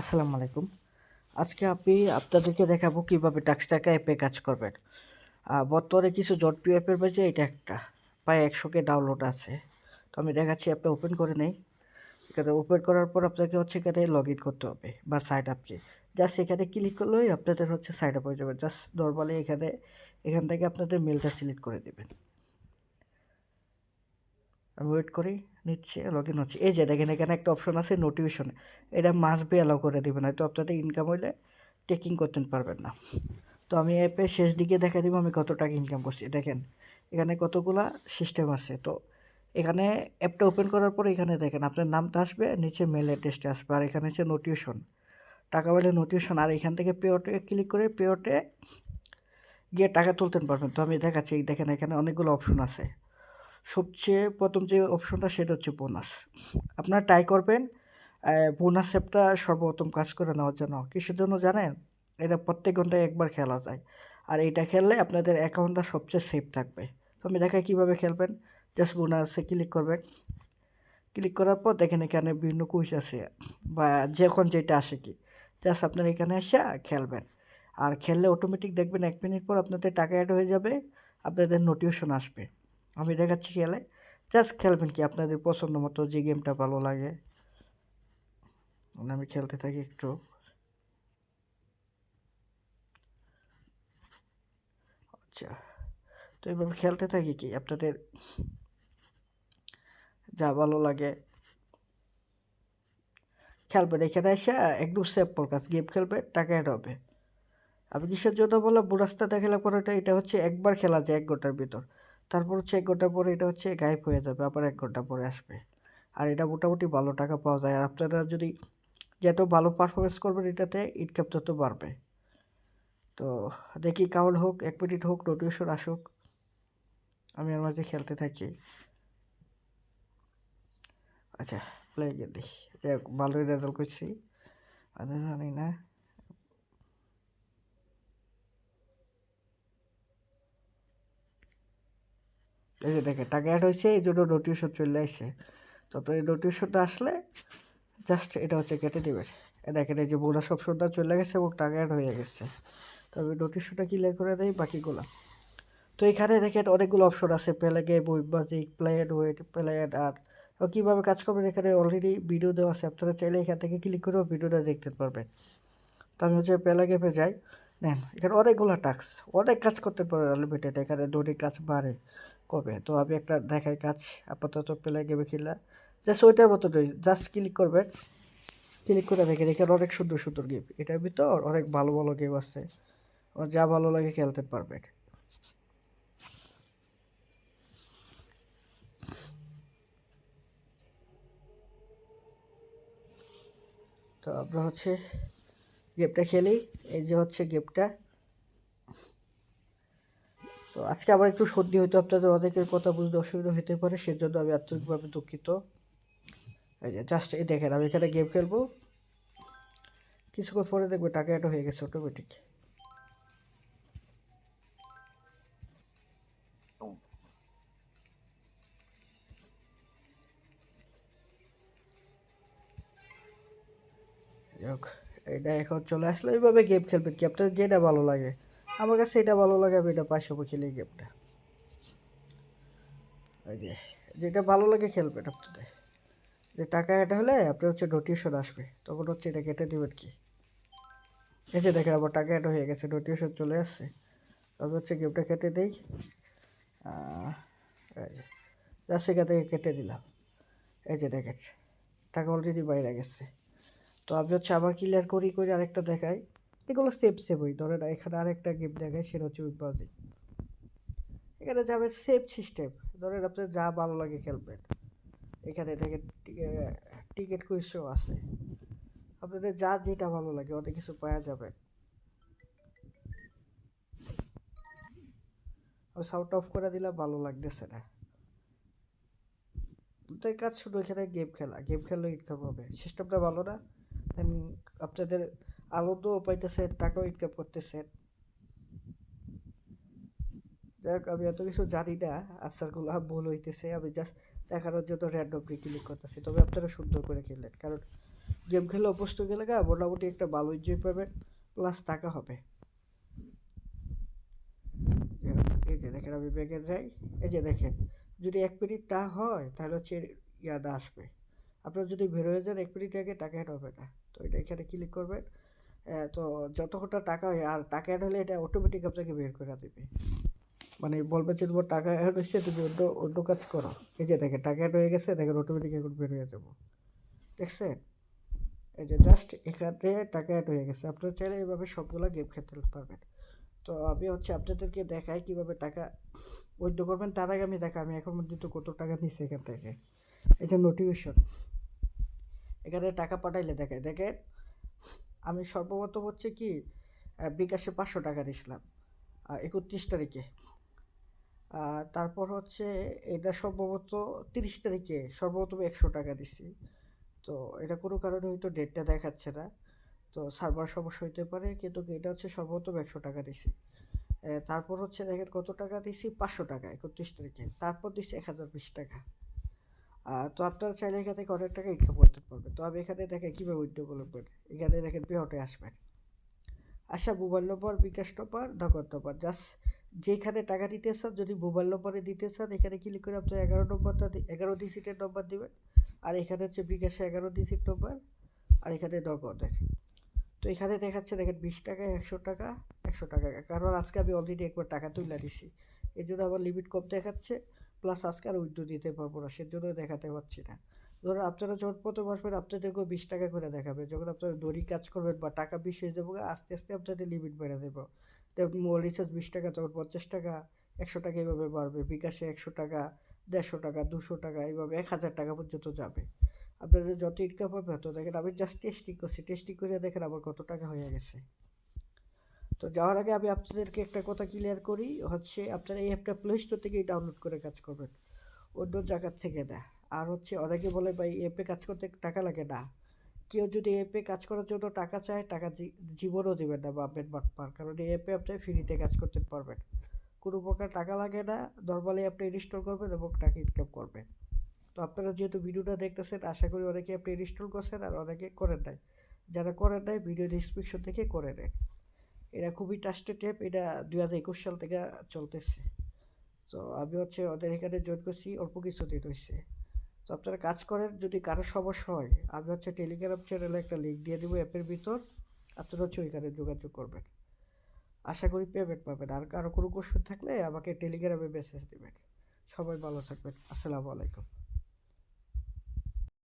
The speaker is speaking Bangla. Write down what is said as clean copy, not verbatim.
আসসালামু আলাইকুম। আজকে আপনাদেরকে দেখাবো কিভাবে টাক্সটাকা অ্যাপে কাজ করবেন। বর্তমানে কিছু জনপ্রিয় অ্যাপের মাঝে এটা একটা। প্রায় ১০০ ডাউনলোড আছে। তো আমি দেখাচ্ছি, অ্যাপটা ওপেন করে নেই। এখানে ওপেন করার পর আপনাকে হচ্ছে এখানে লগইন করতে হবে বা সাইন আপ কি। জাস্ট এখানে ক্লিক করলেই আপনাদের হচ্ছে সাইন আপ হয়ে যাবে। জাস্ট নরমালি এখান থেকে আপনাদের মেলটা সিলেক্ট করে দিবেন। আমি ওয়েট করি, নিচ্ছে, লগ ইন হচ্ছে। এই যে দেখেন এখানে একটা অপশন আছে নোটিফিকেশন, এটা মাস্ট বি অ্যালাউ করে দেবেন, হয়তো আপনাদের ইনকাম হইলে টেকিং করতে পারবেন না। তো আমি অ্যাপের শেষ দিকে দেখা দিব আমি কত টাকা ইনকাম করছি। দেখেন এখানে কতগুলা সিস্টেম আছে। তো এখানে অ্যাপটা ওপেন করার পরে এখানে দেখেন আপনার নামটা আসবে, নিচে মেল অ্যাড্রেসটা আসবে, আর এখানে হচ্ছে নোটিফিকেশন, টাকা হলে নোটিফিকেশন, আর এখান থেকে পেওটে ক্লিক করে পেওটে গিয়ে টাকা তুলতে পারবেন। তো আমি দেখাচ্ছি, দেখেন এখানে অনেকগুলো অপশন আছে। সবচেয়ে প্রথম যে অপশনটা সেটা হচ্ছে বোনাস। আপনারা ট্রাই করবেন বোনাস অ্যাপটা সর্বপ্রথম কাজ করে নেওয়ার জন্য। কিসের জন্য জানেন? এটা প্রত্যেক ঘন্টায় একবার খেলা যায়, আর এইটা খেললে আপনাদের অ্যাকাউন্টটা সবচেয়ে সেফ থাকবে। তো আমি দেখাই কীভাবে খেলবেন। জাস্ট বোনাসে ক্লিক করবেন। ক্লিক করার পর দেখেন এখানে বিভিন্ন কুইজ আছে, বা যখন যেটা আসে কি, জাস্ট আপনারা এখানে এসে খেলবেন। আর খেললে অটোমেটিক দেখবেন 1 মিনিট পর আপনাদের টাকা অ্যাড হয়ে যাবে, আপনাদের নোটিফিকেশন আসবে। আমি দেখাচ্ছি খেলে, জাস্ট খেলবেন কি আপনাদের পছন্দ মতো যে গেমটা ভালো লাগে। আমি খেলতে থাকি একটু। আচ্ছা, তো এইভাবে খেলতে থাকি কি আপনাদের যা ভালো লাগে খেলবেন। এখানে এসে একটু সেভ কাজ গেম খেলবে, টাকা অ্যাড হবে। আমি কিসের জন্য বললাম বোনাসটা দেখালে পরে, এটা হচ্ছে একবার খেলা যায় 1 ঘন্টার ভিতর। তারপর হচ্ছে 1 ঘন্টা পরে এটা হচ্ছে গায়েব হয়ে যাবে, আবার 1 ঘন্টা পরে আসবে। আর এটা মোটামুটি ভালো টাকা পাওয়া যায়। আর আপনারা যদি যত ভালো পারফরমেন্স করবেন এটাতে ইনকাম তত বাড়বে। তো দেখি কাউল হোক, 1 মিনিট হোক, নোটিফিকেশন আসুক, আমি আমার মাঝে খেলতে থাকি। আচ্ছা, প্লে গেম দেখি। যাই হোক, ভালোই রেজাল্ট করছি, আমি জানি না। এই যে দেখে টাকা অ্যাড হয়েছে, এই জন্য নোটিফিকেশন চলে আসছে। তো আপনার এই নোটিফিকেশনটা আসলে জাস্ট এটা হচ্ছে কেটে দেবেন। দেখেন এই যে বোনাস অপশনটা চলে গেছে এবং টাকা অ্যাড হয়ে গেছে। তবে নোটিফিকেশনটা ক্লিয়ার করে দেয় বাকিগুলো। তো এখানে দেখেন অনেকগুলো অপশন আছে, play game, with magic, play and wait, play and art. কীভাবে কাজ করবেন এখানে অলরেডি ভিডিও দেওয়া আছে, আপনারা চাইলে এখান থেকে ক্লিক করেও ভিডিওটা দেখতে পারবেন। তো আমি হচ্ছে প্লে গেমে যাই। নেন এখানে অনেকগুলো টাস্ক, অনেক কাজ করতে পারবেন আনলিমিটেড। এখানে দৈনিক কাজ বাড়ে কবে। তো আমি একটা দেখাই কাজ, আপাতত প্লে গেমে খেলা জাস্ট ওইটার মতো নয়। জাস্ট ক্লিক করবেন, ক্লিক করে দেখেন এখানে অনেক সুন্দর সুন্দর গেম, এটার ভিতর অনেক ভালো ভালো গেম আছে, আমার যা ভালো লাগে খেলতে পারবেন। তো আমরা হচ্ছে গেমটা খেলি। এই যে হচ্ছে গেমটা। তো আজকে আবার একটু সর্দি, হয়তো আপনাদের অনেকের কথা বুঝতে অসুবিধা হতে পারে, সেজন্য আমি আন্তরিকভাবে দুঃখিত। এই যে জাস্ট এই দেখেন আমি এখানে গেম খেলবো, কিছুক্ষণ পরে দেখবে টাকা এটা হয়ে গেছে অটোমেটিক। যাক, এটা এখন চলে আসলো। এইভাবে গেম খেলবেন কি আপনার যেটা ভালো লাগে। আমার কাছে এটা ভালো লাগে, আমি এটা পাঁচশো খেলি গেমটা। ওই যে যেটা ভালো লাগে খেলবেন আপনাদের। যে টাকা এটা হলে আপনার হচ্ছে নোটিফিকেশন আসবে, তখন হচ্ছে এটা কেটে দেবেন কি। এই যে দেখেন আমার টাকা এটা হয়ে গেছে, নোটিফিকেশন চলে আসছে। তবে হচ্ছে গেমটা কেটে দেই। জাস্ট সেখান থেকে কেটে দিলাম। এই যে দেখেন টাকা অলরেডি বাইরে গেছে। তো আমি হচ্ছে আবার ক্লিয়ার করি করি আরেকটা দেখাই। এগুলো সেভ সেভ হই। ধরেন এখানে আরেকটা গেম দেখায়, সেটা হচ্ছে উইকবাজি। এখানে যাবে সেভ সিস্টেম, ধরেন আপনার যা ভালো লাগে খেলবেন। এখানে দেখেন টিকিট কুইজও আছে, আপনাদের যা যেটা ভালো লাগে অনেক কিছু পাওয়া যাবে। আমি সাউন্ড অফ করে দিলাম, ভালো লাগতেছে না। দুটাই কাজ, শুধু এখানে গেম খেলা, গেম খেললে ইনকাম হবে। সিস্টেমটা ভালো না? আপনাদের আনন্দও পাইতেছেন, টাকাও ইনকাম করতেছেন। যাই হোক, আমি এত কিছু জানি না, আনসারগুলো ভুল হইতেছে। আমি জাস্ট দেখানোর জন্য র্যান্ডমলি ক্লিক করতেছি। তবে আপনারা সুন্দর করে খেললেন, কারণ গেম খেলে অভ্যস্ত গেলে মোটামুটি একটা ভালো এনজয় পাবেন, প্লাস টাকা হবে। এই যে দেখেন আমি ব্যাগে যাই, এই যে দেখেন যদি 1 মিনিট না হয় তাহলে হচ্ছে ইয়াটা আসবে। আপনারা যদি বের হয়ে যান 1 মিনিট আগে, টাকা অ্যাড হবে না। তো এটা এখানে ক্লিক করবেন। তো যতক্ষণটা টাকা হয়, আর টাকা অ্যাড হলে এটা অটোমেটিক আপনাকে বের করে দেবে। মানে বলবে যে তোমার টাকা অ্যাড হয়েছে, তুমি অন্য অন্য কাজ করো। এই যে দেখেন টাকা অ্যাড হয়ে গেছে, দেখেন অটোমেটিক এখন বের হয়ে যাবো, দেখছেন? এই যে জাস্ট এখানে টাকা অ্যাড হয়ে গেছে। আপনারা চাইলে এইভাবে সবগুলো গেম খেলতে পারবেন। তো আমি হচ্ছে আপনাদেরকে দেখাই কীভাবে টাকা উইথড্র করবেন। তার আগে আমি আমি এখন পর্যন্ত কত টাকা নিচ্ছি এখান থেকে। এই যে নোটিফিকেশন, এখানে টাকা পাঠাইলে দেখেন আমি সর্বপ্রথম হচ্ছে কি বিকাশে 500 টাকা দিয়েছিলাম 31 তারিখে। তারপর হচ্ছে এটা সম্ভবত 30 তারিখে সর্বপ্রথম 100 টাকা দিছি। তো এটা কোনো কারণে হয়তো ডেটটা দেখাচ্ছে না, তো সার্ভার সমস্যা হইতে পারে, কিন্তু এটা হচ্ছে সর্বপ্রথম 100 টাকা দিছি। তারপর হচ্ছে দেখেন কত টাকা দিছি, 500 টাকা 31 তারিখে। তারপর দিছি 1020 টাকা। তো আপনারা চাইলে এখান থেকে অনেক টাকা ইনকাম করতে পারবেন। তো আমি এখানে দেখেন কীভাবে উইথড্র করবেন। এখানে দেখেন পেআউটে আসবেন, আচ্ছা মোবাইল নম্বর, বিকাশ নম্বর, নগদ নম্বর, জাস্ট যেখানে টাকা দিতে চান, যদি মোবাইল নম্বরে দিতে চান এখানে ক্লিক করে আপনার 11 ডিজিটের নম্বর দেবেন। আর এখানে হচ্ছে বিকাশে 11 ডিজিট নম্বর, আর এখানে নগদের। তো এখানে দেখাচ্ছে দেখেন 20 টাকা, 100 টাকা, 100 টাকা। কারণ আজকে আমি অলরেডি একবার টাকা তুলে দিছি, এই জন্য আমার লিমিট কম দেখাচ্ছে, প্লাস আজকে আর উইথড্র দিতে পারবো না, সেজন্য দেখাতে পারছি না। ধরুন আপনারা যখন প্রথম আসবেন আপনাদেরকেও 20 টাকা করে দেখাবে। যখন আপনারা দড়ি কাজ করবেন বা টাকা বেশি হয়ে যাবো, আস্তে আস্তে আপনাদের লিমিট বেড়ে দেবো। মোবাইল রিচার্জ 20 টাকা, তখন 50 টাকা, 100 টাকা, এইভাবে বাড়বে। বিকাশে 100 টাকা, 150 টাকা, 200 টাকা, এইভাবে 1000 টাকা পর্যন্ত যাবে। আপনাদের যত ইনকাম হবে তত। দেখেন আমি জাস্ট টেস্টিং করছি, টেস্টিং করে দেখেন আমার কত টাকা হয়ে গেছে। তো যাওয়ার আগে আমি আপনাদেরকে একটা কথা ক্লিয়ার করি, হচ্ছে আপনারা এই অ্যাপটা প্লে স্টোর থেকেই ডাউনলোড করে কাজ করবেন, অন্য জায়গার থেকে না। আর হচ্ছে অনেকে বলে ভাই অ্যাপে কাজ করতে টাকা লাগে না। কেউ যদি অ্যাপে কাজ করার জন্য টাকা চায়, টাকা জীবনও দেবেন না, ভাববেন বাটপার। কারণ এই অ্যাপে আপনি ফ্রিতে কাজ করতে পারবেন, কোনো প্রকার টাকা লাগে না। নর্মালি আপনি ইনস্টল করবেন এবং টাকা ইনকাম করবেন। তো আপনারা যেহেতু ভিডিওটা দেখতেছেন, আশা করি অনেকে আপনি ইনস্টল করছেন আর অনেকে করেন নাই। যারা করেন নাই ভিডিও ডিসক্রিপশন থেকে করে নেন। এটা খুবই ট্রাস্টেড অ্যাপ, এটা 2021 সাল থেকে চলতেছে। তো আমি হচ্ছে ওদের এখানে জয়েন করছি, অল্প কিছুদিন হয়েছে। তো আপনারা কাজ করেন, যদি কারো সমস্যা হয় আমি হচ্ছে টেলিগ্রাম চ্যানেলে একটা লিঙ্ক দিয়ে দেবো অ্যাপের ভিতর, আপনারা হচ্ছে ওইখানে যোগাযোগ করবেন, আশা করি পেমেন্ট পাবেন। আর কারো কোনো কোশ্চেন থাকলে আমাকে টেলিগ্রামে মেসেজ দেবেন। সবাই ভালো থাকবেন, আসসালামু আলাইকুম।